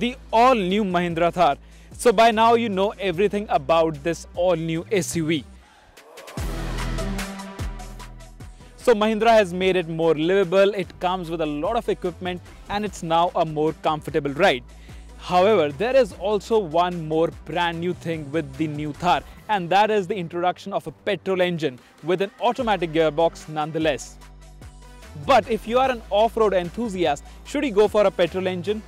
the all-new Mahindra Thar. So by now you know everything about this all-new SUV. So Mahindra has made it more livable, it comes with a lot of equipment and it's now a more comfortable ride. However, there is also one more brand new thing with the new Thar, and that is the introduction of a petrol engine with an automatic gearbox nonetheless. But if you are an off-road enthusiast, should you go for a petrol engine?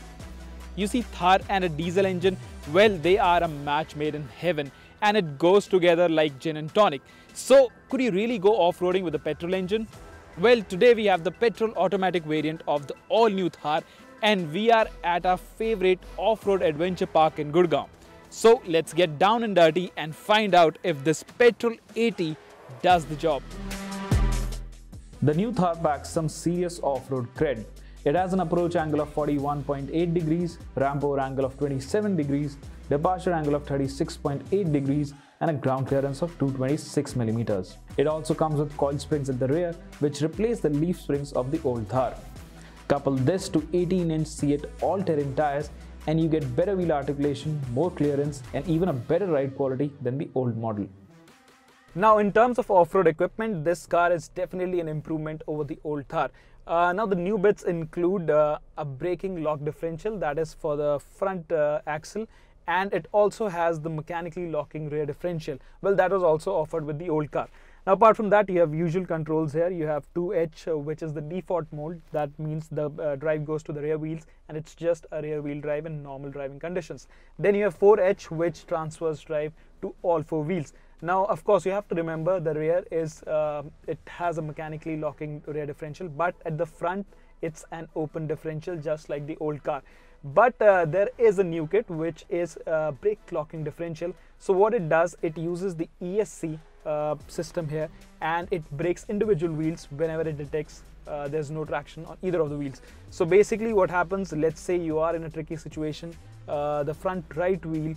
You see, Thar and a diesel engine, well, they are a match made in heaven and it goes together like gin and tonic. So, could you really go off-roading with a petrol engine? Well, today we have the petrol automatic variant of the all-new Thar and we are at our favorite off-road adventure park in Gurgaon. So, let's get down and dirty and find out if this petrol AT does the job. The new Thar packs some serious off-road cred. It has an approach angle of 41.8 degrees, ramp over angle of 27 degrees, departure angle of 36.8 degrees and a ground clearance of 226 millimeters. It also comes with coil springs at the rear which replace the leaf springs of the old Thar. Couple this to 18-inch Seat all-terrain tires and you get better wheel articulation, more clearance and even a better ride quality than the old model. Now in terms of off-road equipment, this car is definitely an improvement over the old Thar. Now the new bits include a braking lock differential that is for the front axle, and it also has the mechanically locking rear differential. Well, that was also offered with the old car. Now apart from that, you have usual controls here. You have 2H which is the default mode. That means the drive goes to the rear wheels and it's just a rear wheel drive in normal driving conditions. Then you have 4H which transfers drive to all four wheels. Now of course you have to remember the rear is it has a mechanically locking rear differential, but at the front it's an open differential just like the old car. But there is a new kit which is brake locking differential. So what it does, it uses the ESC system here and it brakes individual wheels whenever it detects there's no traction on either of the wheels. So basically what happens, let's say you are in a tricky situation, the front right wheel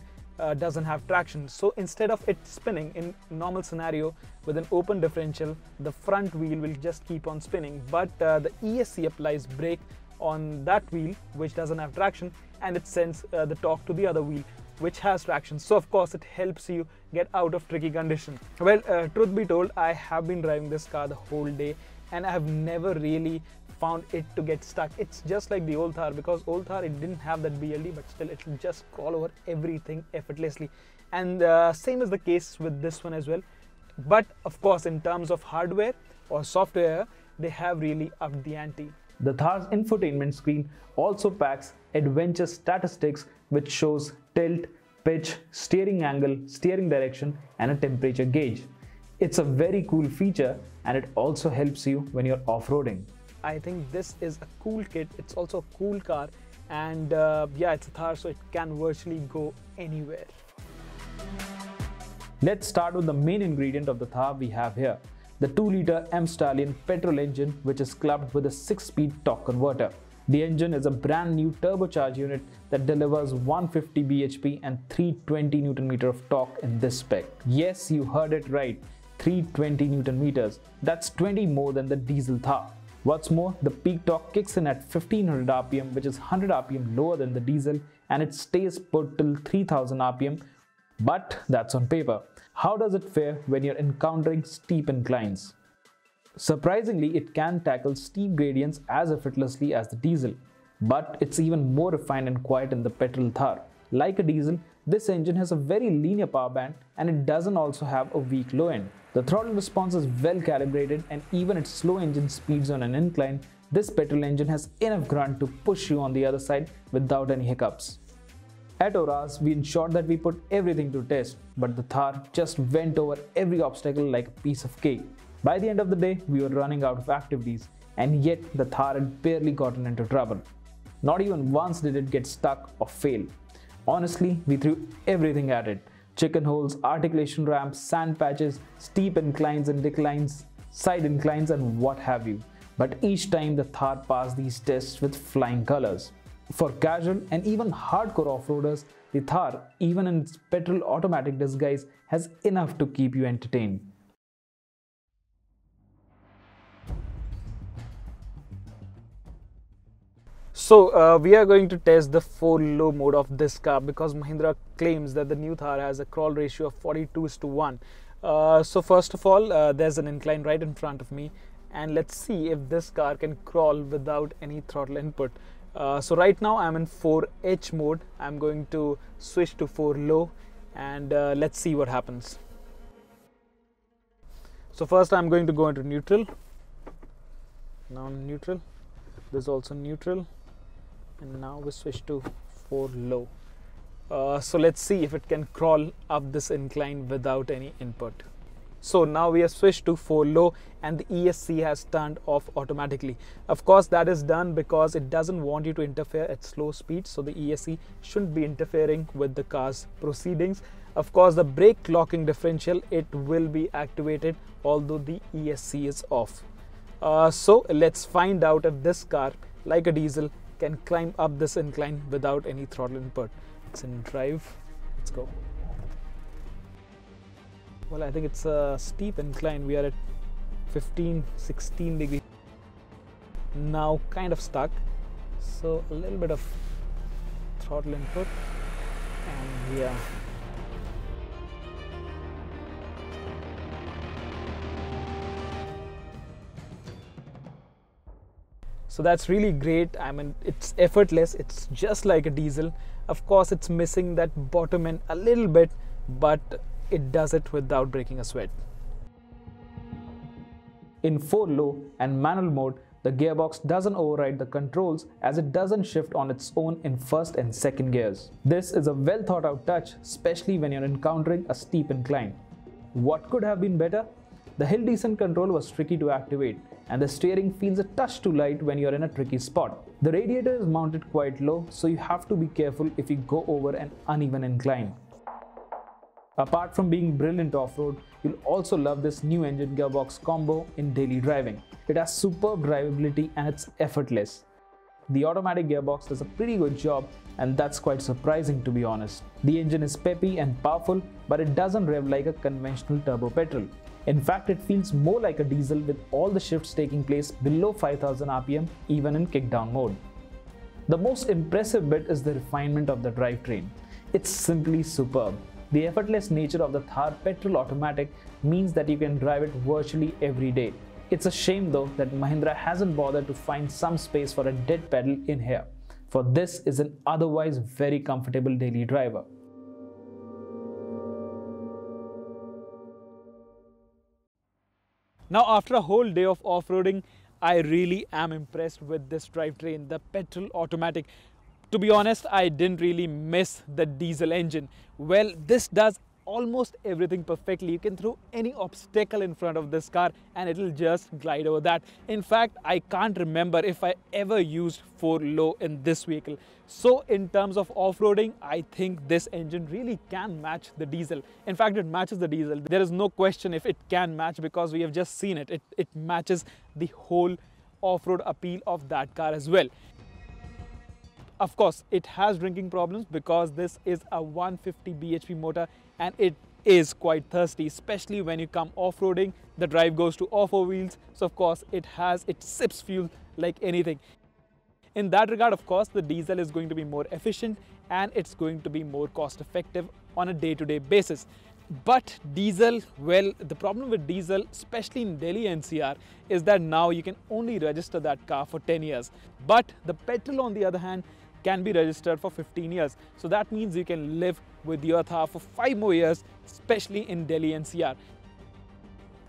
doesn't have traction, so instead of it spinning in normal scenario with an open differential, the front wheel will just keep on spinning, but the ESC applies brake on that wheel which doesn't have traction and it sends the torque to the other wheel which has traction. So of course it helps you get out of tricky condition. Well, truth be told, I have been driving this car the whole day and I have never really found it to get stuck. It's just like the old Thar, because old Thar it didn't have that BLD, but still it will just crawl over everything effortlessly, and same is the case with this one as well. But of course in terms of hardware or software, they have really upped the ante. The Thar's infotainment screen also packs adventure statistics which shows tilt, pitch, steering angle, steering direction and a temperature gauge. It's a very cool feature and it also helps you when you're off-roading. I think this is a cool kit. It's also a cool car, and yeah, it's a Thar, so it can virtually go anywhere. Let's start with the main ingredient of the Thar we have here, the 2-liter mStallion petrol engine which is clubbed with a 6-speed torque converter. The engine is a brand new turbocharged unit that delivers 150 bhp and 320 Nm of torque in this spec. Yes, you heard it right, 320 Nm. That's 20 more than the diesel Thar. What's more, the peak torque kicks in at 1500 rpm, which is 100 rpm lower than the diesel, and it stays put till 3000 rpm, but that's on paper. How does it fare when you're encountering steep inclines? Surprisingly, it can tackle steep gradients as effortlessly as the diesel, but it's even more refined and quiet in the petrol Thar. Like a diesel, this engine has a very linear power band and it doesn't also have a weak low end. The throttle response is well calibrated, and even at slow engine speeds on an incline, this petrol engine has enough grunt to push you on the other side without any hiccups. At Auras, we ensured that we put everything to test, but the Thar just went over every obstacle like a piece of cake. By the end of the day, we were running out of activities, and yet the Thar had barely gotten into trouble. Not even once did it get stuck or fail. Honestly, we threw everything at it. Chicken holes, articulation ramps, sand patches, steep inclines and declines, side inclines and what have you. But each time the Thar passed these tests with flying colors. For casual and even hardcore off-roaders, the Thar, even in its petrol automatic disguise, has enough to keep you entertained. We are going to test the 4 low mode of this car because Mahindra claims that the new Thar has a crawl ratio of 42:1. So first of all, there's an incline right in front of me, and let's see if this car can crawl without any throttle input. So right now I'm in 4H mode. I'm going to switch to 4 low, and let's see what happens. So first I'm going to go into neutral. Now neutral. This is also neutral, and now we switch to 4 low. So let's see if it can crawl up this incline without any input. So now we have switched to 4 low and the ESC has turned off automatically. Of course, that is done because it doesn't want you to interfere at slow speed, so the ESC shouldn't be interfering with the car's proceedings. Of course, the brake locking differential, it will be activated although the ESC is off. So let's find out if this car, like a diesel, can climb up this incline without any throttle input. It's in drive. Let's go. Well, I think it's a steep incline. We are at 15-16 degrees. Now kind of stuck. So a little bit of throttle input, and yeah. So that's really great. I mean, it's effortless. It's just like a diesel. Of course, it's missing that bottom end a little bit, but it does it without breaking a sweat. In 4 low and manual mode, the gearbox doesn't override the controls as it doesn't shift on its own in first and second gears. This is a well thought out touch, especially when you're encountering a steep incline. What could have been better? The hill descent control was tricky to activate, and the steering feels a touch too light when you're in a tricky spot. The radiator is mounted quite low, so you have to be careful if you go over an uneven incline. Apart from being brilliant off-road, you'll also love this new engine gearbox combo in daily driving. It has superb drivability and it's effortless. The automatic gearbox does a pretty good job, and that's quite surprising to be honest. The engine is peppy and powerful, but it doesn't rev like a conventional turbo petrol. In fact, it feels more like a diesel with all the shifts taking place below 5000 RPM even in kickdown mode. The most impressive bit is the refinement of the drivetrain. It's simply superb. The effortless nature of the Thar Petrol Automatic means that you can drive it virtually every day. It's a shame though that Mahindra hasn't bothered to find some space for a dead pedal in here, for this is an otherwise very comfortable daily driver. Now, after a whole day of off-roading, I really am impressed with this drivetrain, the Petrol Automatic. To be honest, I didn't really miss the diesel engine. Well, this does almost everything perfectly. You can throw any obstacle in front of this car and it'll just glide over that. In fact, I can't remember if I ever used 4 low in this vehicle. So in terms of off-roading, I think this engine really can match the diesel. In fact, it matches the diesel. There is no question if it can match because we have just seen it. It matches the whole off-road appeal of that car as well. Of course, it has drinking problems because this is a 150 bhp motor and it is quite thirsty, especially when you come off-roading. The drive goes to off-four wheels, so of course it sips fuel like anything. In that regard, of course, the diesel is going to be more efficient and it's going to be more cost-effective on a day-to-day basis. But diesel, well, the problem with diesel, especially in Delhi NCR, is that now you can only register that car for 10 years. But the petrol, on the other hand, can be registered for 15 years. So that means you can live with your Thar for 5 more years, especially in Delhi NCR.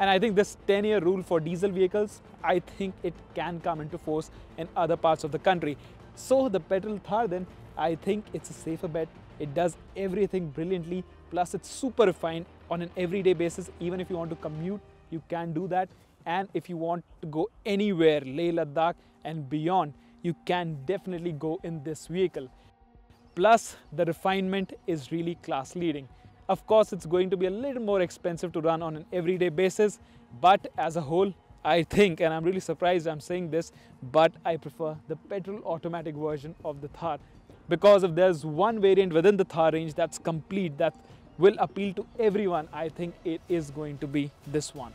And I think this 10-year rule for diesel vehicles, I think it can come into force in other parts of the country. So the petrol Thar, then, I think it's a safer bet. It does everything brilliantly, plus it's super refined on an everyday basis. Even if you want to commute, you can do that. And if you want to go anywhere, Leh, Ladakh and beyond, you can definitely go in this vehicle. Plus, the refinement is really class leading. Of course, it's going to be a little more expensive to run on an everyday basis, but as a whole, I think, and I'm really surprised I'm saying this, but I prefer the petrol automatic version of the Thar, because if there's one variant within the Thar range that's complete, that will appeal to everyone, I think it is going to be this one.